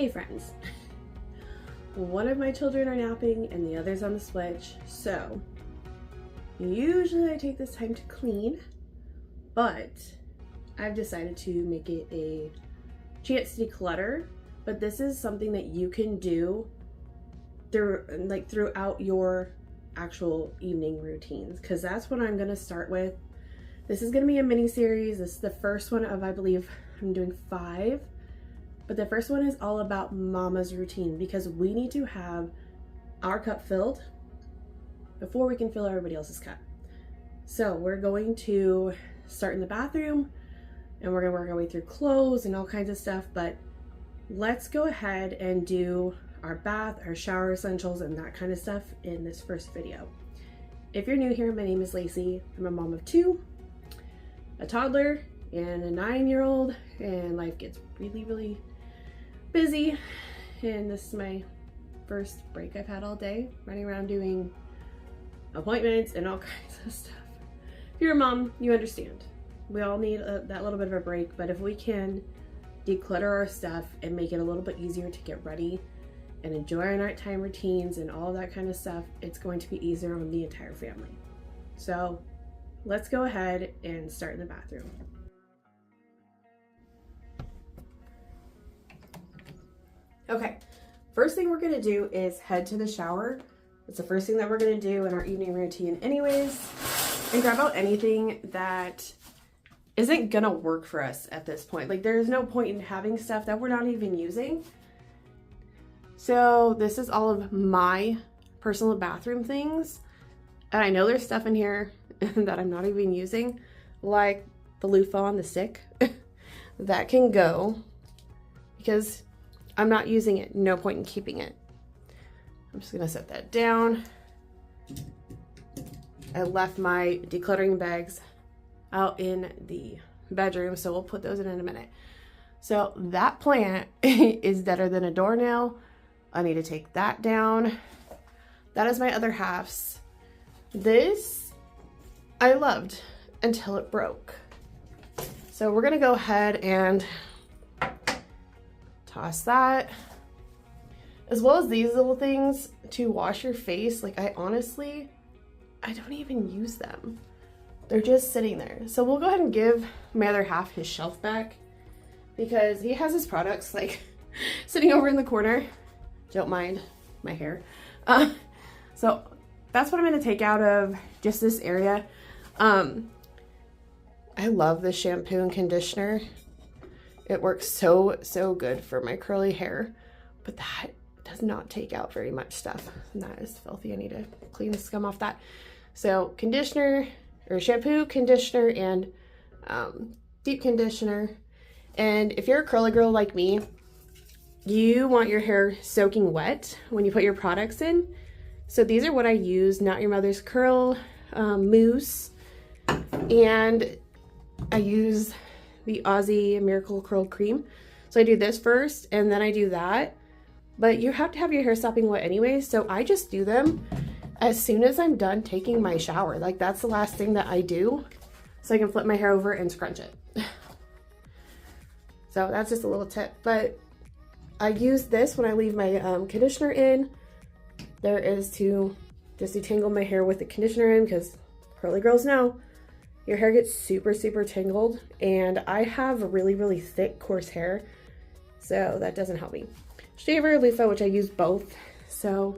Hey friends, one of my children are napping and the other's on the switch, so usually I take this time to clean, but I've decided to make it a chance to declutter. But this is something that you can do throughout your actual evening routines, because that's what I'm going to start with. This is going to be a mini series. This is the first one of, I believe I'm doing 5. But the first one is all about mama's routine, because we need to have our cup filled before we can fill everybody else's cup. So we're going to start in the bathroom and we're going to work our way through clothes and all kinds of stuff. But let's go ahead and do our bath, our shower essentials, and that kind of stuff in this first video. If you're new here, my name is Lacey. I'm a mom of 2, a toddler and a 9-year-old, and life gets really busy, and this is my first break I've had all day, running around doing appointments and all kinds of stuff. If you're a mom, you understand. We all need that little bit of a break, but if we can declutter our stuff and make it a little bit easier to get ready and enjoy our nighttime routines and all that kind of stuff, it's going to be easier on the entire family. So let's go ahead and start in the bathroom. Okay, first thing we're gonna do is head to the shower. It's the first thing that we're gonna do in our evening routine anyways, and grab out anything that isn't gonna work for us at this point. Like, there's no point in having stuff that we're not even using. So this is all of my personal bathroom things. And I know there's stuff in here that I'm not even using, like the loofah on the stick. That can go because I'm not using it. No point in keeping it. I'm just gonna set that down. I left my decluttering bags out in the bedroom, so we'll put those in a minute. So that plant is deader than a doornail. I need to take that down. That is my other half's. This I loved until it broke. So we're gonna go ahead and toss that, as well as these little things to wash your face. Like, I don't even use them. They're just sitting there. So we'll go ahead and give my other half his shelf back, because he has his products like sitting over in the corner. Don't mind my hair. So that's what I'm gonna take out of just this area. I love this shampoo and conditioner. It works so good for my curly hair, but that does not take out very much stuff. And that is filthy. I need to clean the scum off that. So conditioner, or shampoo, conditioner, and deep conditioner. And if you're a curly girl like me, you want your hair soaking wet when you put your products in. So these are what I use: Not Your Mother's Curl mousse, and I use the Aussie Miracle Curl Cream. So I do this first and then I do that, but you have to have your hair sopping wet anyway, so I just do them as soon as I'm done taking my shower. Like, that's the last thing that I do, so I can flip my hair over and scrunch it. So that's just a little tip, but I use this when I leave my conditioner in. There is to just detangle my hair with the conditioner in, because curly girls know your hair gets super tangled, and I have really thick, coarse hair, so that doesn't help me. Shaver, loofah, which I use both, so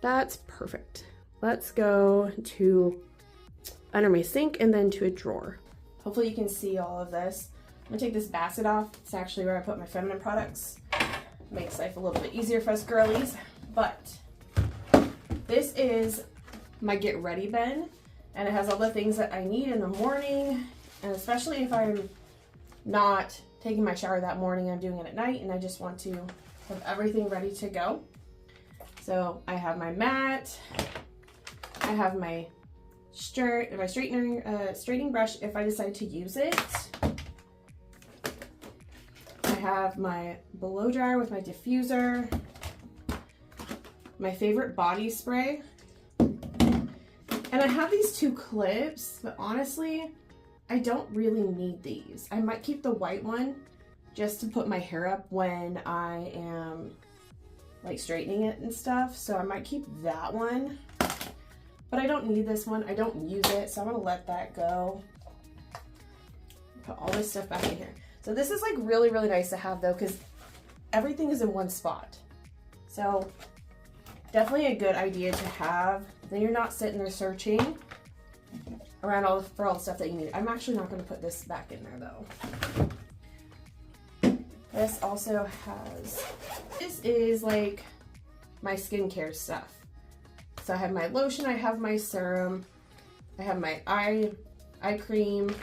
that's perfect. Let's go to under my sink and then to a drawer. Hopefully you can see all of this. I'm gonna take this basket off. It's actually where I put my feminine products. Makes life a little bit easier for us girlies, but this is my get ready bin. And it has all the things that I need in the morning, and especially if I'm not taking my shower that morning, I'm doing it at night, and I just want to have everything ready to go. So I have my mat, I have my straightening brush if I decide to use it. I have my blow dryer with my diffuser, my favorite body spray. And I have these 2 clips, but honestly, I don't really need these. I might keep the white one just to put my hair up when I am like straightening it and stuff. So I might keep that one, but I don't need this one. I don't use it, so I'm gonna let that go. Put all this stuff back in here. So this is like really, really nice to have though, because everything is in one spot. So definitely a good idea to have. Then you're not sitting there searching around for all the stuff that you need. I'm actually not going to put this back in there though. This also has, this is like my skincare stuff. So I have my lotion, I have my serum, I have my eye cream.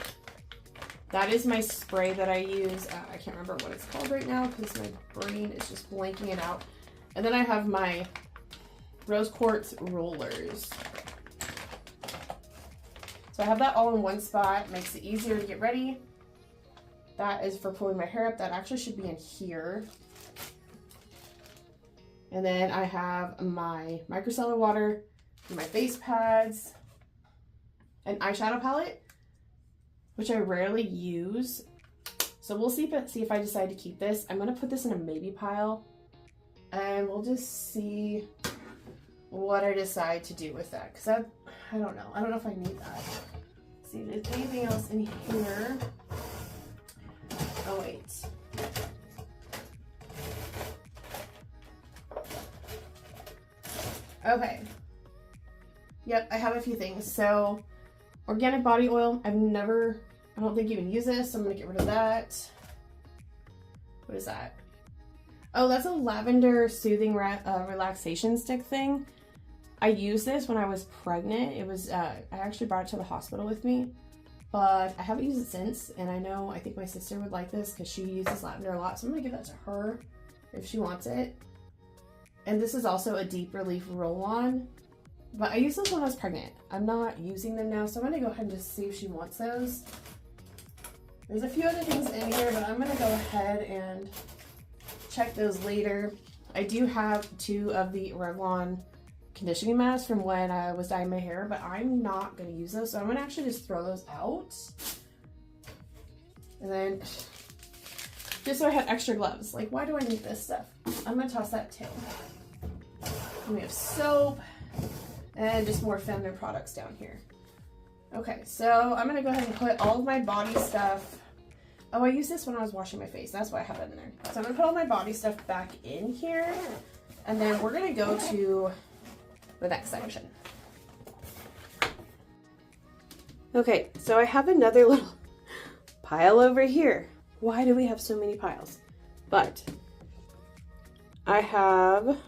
That is my spray that I use. I can't remember what it's called right now because my brain is just blanking it out. And then I have my rose quartz rollers. So I have that all in one spot. Makes it easier to get ready. That is for pulling my hair up. That actually should be in here. And then I have my micellar water, my face pads, an eyeshadow palette, which I rarely use. So we'll see if I decide to keep this. I'm gonna put this in a maybe pile and we'll just see what I decide to do with that. Cause I don't know. I don't know if I need that. Let's see if there's anything else in here. Oh wait. Okay. Yep, I have a few things. So organic body oil. I don't think you even use this, so I'm gonna get rid of that. What is that? Oh, that's a lavender soothing relaxation stick thing. I used this when I was pregnant. It was, I actually brought it to the hospital with me, but I haven't used it since. And I think my sister would like this because she uses lavender a lot. So I'm gonna give that to her if she wants it. And this is also a deep relief roll-on, but I used those when I was pregnant. I'm not using them now, so I'm gonna go ahead and just see if she wants those. There's a few other things in here, but I'm gonna go ahead and check those later. I do have 2 of the Revlon conditioning masks from when I was dyeing my hair, but I'm not gonna use those, so I'm gonna actually just throw those out. And then, just so I have extra gloves. Like, why do I need this stuff? I'm gonna toss that too. And we have soap and just more feminine products down here. Okay, so I'm gonna go ahead and put all of my body stuff. Oh, I used this when I was washing my face. That's why I have it in there. So I'm gonna put all my body stuff back in here, and then we're gonna go to the next section. Okay, so I have another little pile over here. Why do we have so many piles? But I have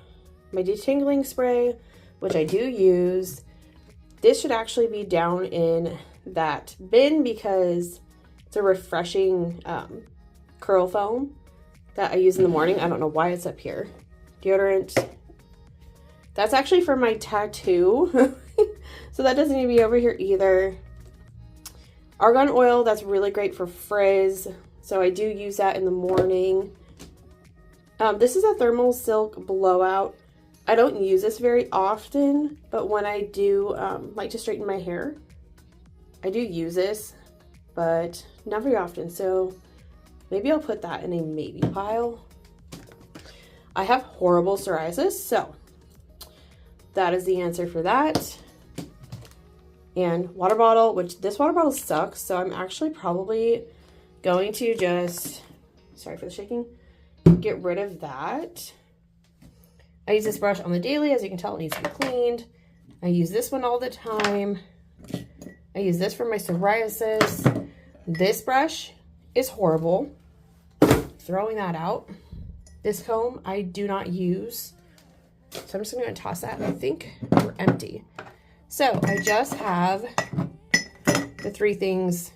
my detangling spray, which I do use. This should actually be down in that bin because it's a refreshing curl foam that I use in the morning. I don't know why it's up here. Deodorant. That's actually for my tattoo. So that doesn't need to be over here either. Argan oil, that's really great for frizz. So I do use that in the morning. This is a thermal silk blowout. I don't use this very often, but when I do like to straighten my hair, I do use this, but not very often. So maybe I'll put that in a maybe pile. I have horrible psoriasis, so that is the answer for that. And water bottle, which this water bottle sucks, so I'm actually probably going to just, sorry for the shaking, get rid of that. I use this brush on the daily. As you can tell, it needs to be cleaned. I use this one all the time. I use this for my psoriasis. This brush is horrible. Throwing that out. This comb I do not use. So I'm just going to toss that. I think we're empty. So I just have the 3 things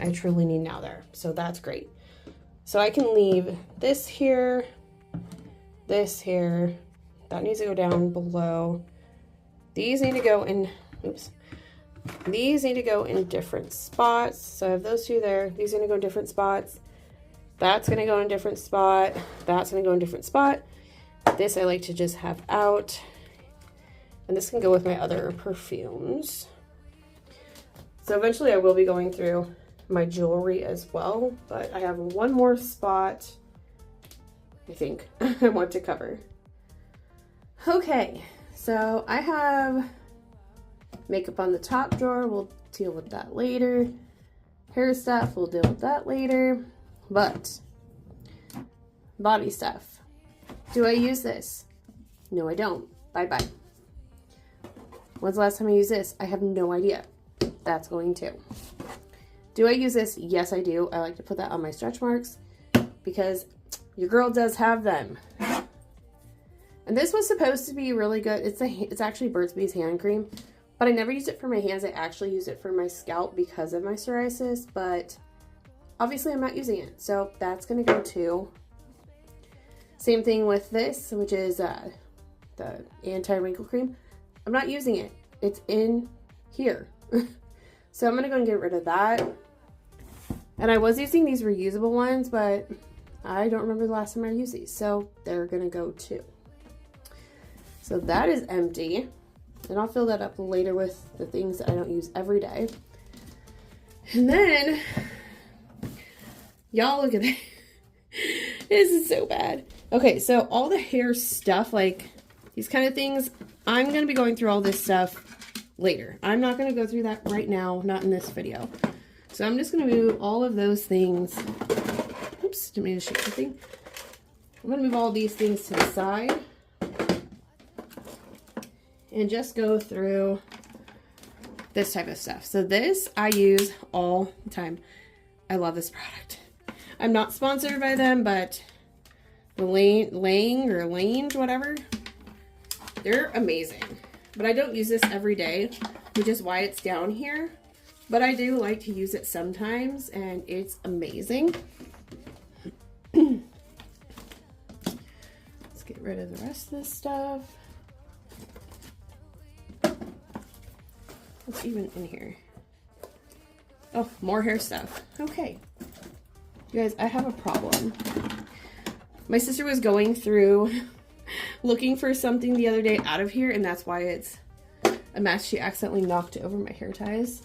I truly need now there. So that's great. So I can leave this here, this here. That needs to go down below. These need to go in, oops. These need to go in different spots. So I have those 2 there. These are going to go in different spots. That's going to go in a different spot. That's going to go in a different spot. This I like to just have out. And this can go with my other perfumes. So eventually I will be going through my jewelry as well, but I have one more spot I think I want to cover. Okay, so I have makeup on the top drawer. We'll deal with that later. Hair stuff, we'll deal with that later. But body stuff. Do I use this? No, I don't. Bye-bye. When's the last time I used this? I have no idea. That's going to. Do I use this? Yes, I do. I like to put that on my stretch marks because your girl does have them. And this was supposed to be really good. It's actually Burt's Bees hand cream, but I never used it for my hands. I actually used it for my scalp because of my psoriasis, but obviously I'm not using it. So that's going to go too. Same thing with this, which is the anti-wrinkle cream. I'm not using it. It's in here. So I'm going to go and get rid of that. And I was using these reusable ones, but I don't remember the last time I used these. So they're going to go too. So that is empty. And I'll fill that up later with the things that I don't use every day. And then, y'all look at that. This is so bad. Okay, so all the hair stuff, like these kind of things, I'm going to be going through all this stuff later. I'm not going to go through that right now, not in this video. So I'm just going to move all of those things. Oops, didn't mean to shake the thing. I'm going to move all these things to the side. And just go through this type of stuff. So this I use all the time. I love this product. I'm not sponsored by them, but the Lange, whatever, they're amazing. But I don't use this every day, which is why it's down here. But I do like to use it sometimes, and it's amazing. Let's get rid of the rest of this stuff. What's even in here? Oh, more hair stuff. Okay. You guys, I have a problem. My sister was going through looking for something the other day out of here, and that's why it's a mess. She accidentally knocked over my hair ties.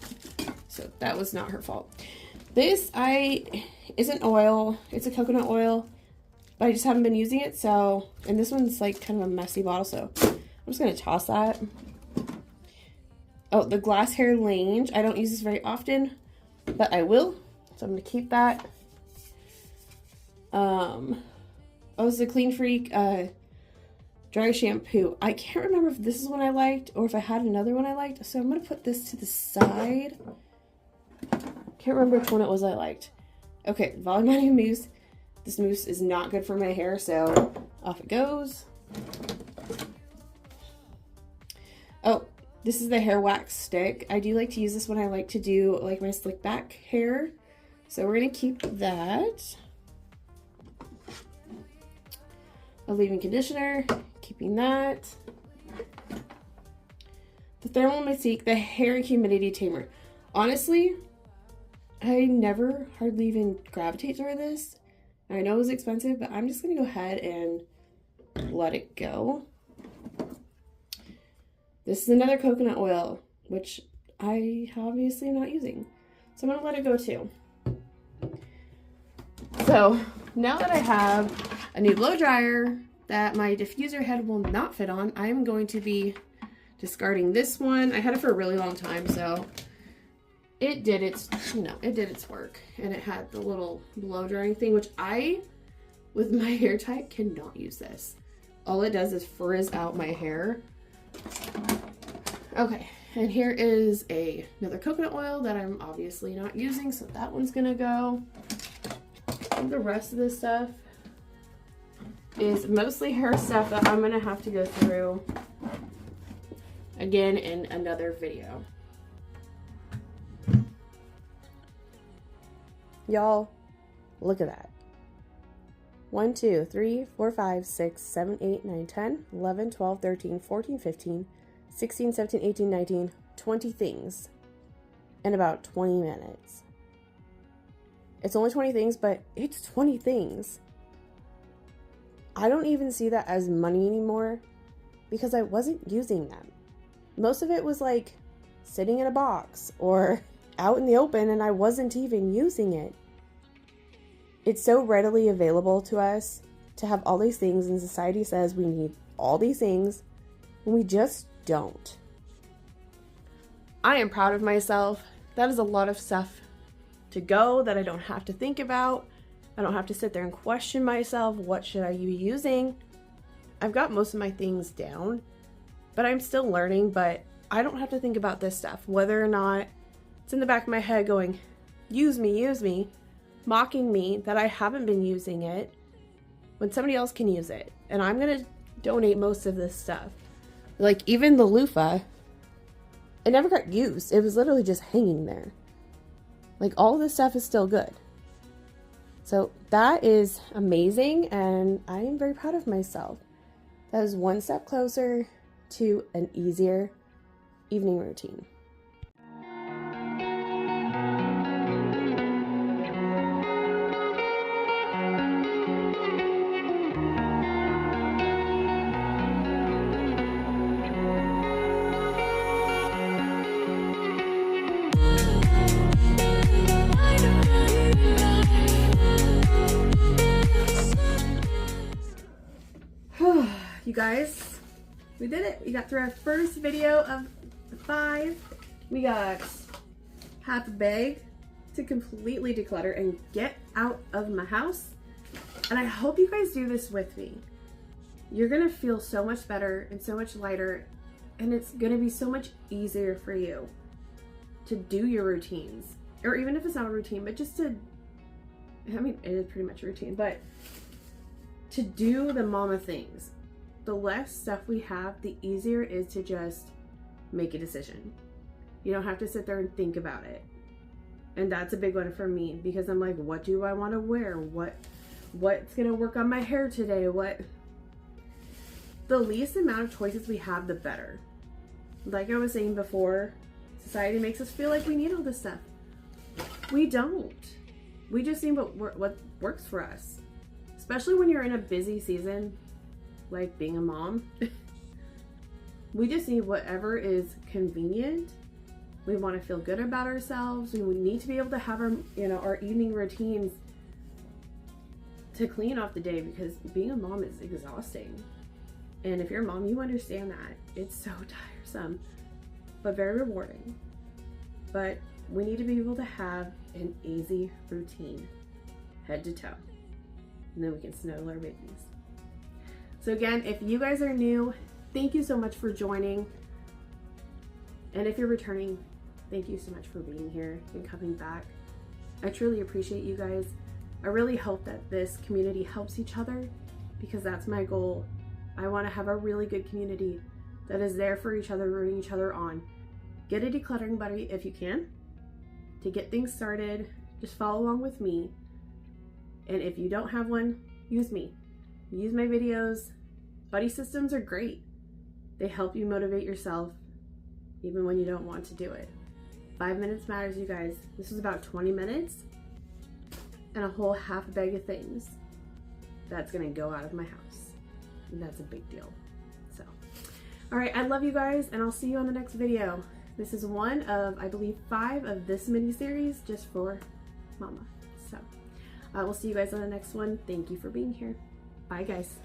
So that was not her fault. This isn't oil. It's a coconut oil, but I just haven't been using it. So, and this one's like kind of a messy bottle, so I'm just going to toss that. Oh, the glass hair Lange. I don't use this very often, but I will. So I'm going to keep that. Oh, this is a Clean Freak dry shampoo. I can't remember if this is one I liked or if I had another one I liked. So I'm going to put this to the side. Can't remember which one it was I liked. Okay, volume mousse. This mousse is not good for my hair, so off it goes. Oh, this is the hair wax stick. I do like to use this when I like to do like my slick back hair. So we're going to keep that. A leave-in conditioner, keeping that. The Thermal Mystique, the hair humidity tamer. Honestly, I never hardly even gravitate toward this. I know it was expensive, but I'm just going to go ahead and let it go. This is another coconut oil, which I obviously am not using. So I'm going to let it go too. So now that I have a new blow dryer that my diffuser head will not fit on, I'm going to be discarding this one. I had it for a really long time, so it did its, it did its work. And it had the little blow drying thing, which I, with my hair type, cannot use this. All it does is frizz out my hair. Okay, and here is another coconut oil that I'm obviously not using, so that one's gonna go. And the rest of this stuff is mostly hair stuff that I'm gonna have to go through again in another video. Y'all, look at that. 1, 2, 3, 4, 5, 6, 7, 8, 9, 10, 11, 12, 13, 14, 15, 16, 17, 18, 19, 20 things in about 20 minutes. It's only 20 things, but it's 20 things. I don't even see that as money anymore because I wasn't using them. Most of it was like sitting in a box or out in the open and I wasn't even using it. It's so readily available to us to have all these things, and society says we need all these things, and we just don't. I am proud of myself. That is a lot of stuff to go that I don't have to think about. I don't have to sit there and question myself. What should I be using? I've got most of my things down, but I'm still learning, but I don't have to think about this stuff, whether or not it's in the back of my head going, use me, mocking me that I haven't been using it when somebody else can use it. And I'm going to donate most of this stuff. Like even the loofah, it never got used. It was literally just hanging there. Like all this stuff is still good. So that is amazing, and I am very proud of myself. That is one step closer to an easier evening routine. You guys, we did it. We got through our first video of the 5. We got half a bag to completely declutter and get out of my house. And I hope you guys do this with me. You're gonna feel so much better and so much lighter, and it's gonna be so much easier for you to do your routines. Or even if it's not a routine, but just to, I mean, it is pretty much a routine, but to do the mama things. The less stuff we have, the easier it is to just make a decision. You don't have to sit there and think about it. And that's a big one for me, because I'm like, what do I want to wear? What's going to work on my hair today? The least amount of choices we have, the better. Like I was saying before, society makes us feel like we need all this stuff. We don't. We just need what works for us. Especially when you're in a busy season, like being a mom. We just need whatever is convenient. We want to feel good about ourselves. We need to be able to have our, our evening routines to clean off the day, because being a mom is exhausting. And if you're a mom, you understand that. It's so tiresome, but very rewarding. But we need to be able to have an easy routine, head to toe. And then we can snuggle our babies. So again, if you guys are new, thank you so much for joining. And if you're returning, thank you so much for being here and coming back. I truly appreciate you guys. I really hope that this community helps each other, because that's my goal. I want to have a really good community that is there for each other, rooting each other on. Get a decluttering buddy if you can. To get things started, just follow along with me. And if you don't have one, use me. Use my videos. Buddy systems are great. They help you motivate yourself even when you don't want to do it. 5 minutes matters, you guys. This was about 20 minutes and a whole half a bag of things that's gonna go out of my house. And that's a big deal. So, all right, I love you guys, and I'll see you on the next video. This is one of, I believe, 5 of this mini series just for mama. So I will see you guys on the next one. Thank you for being here. Bye, guys.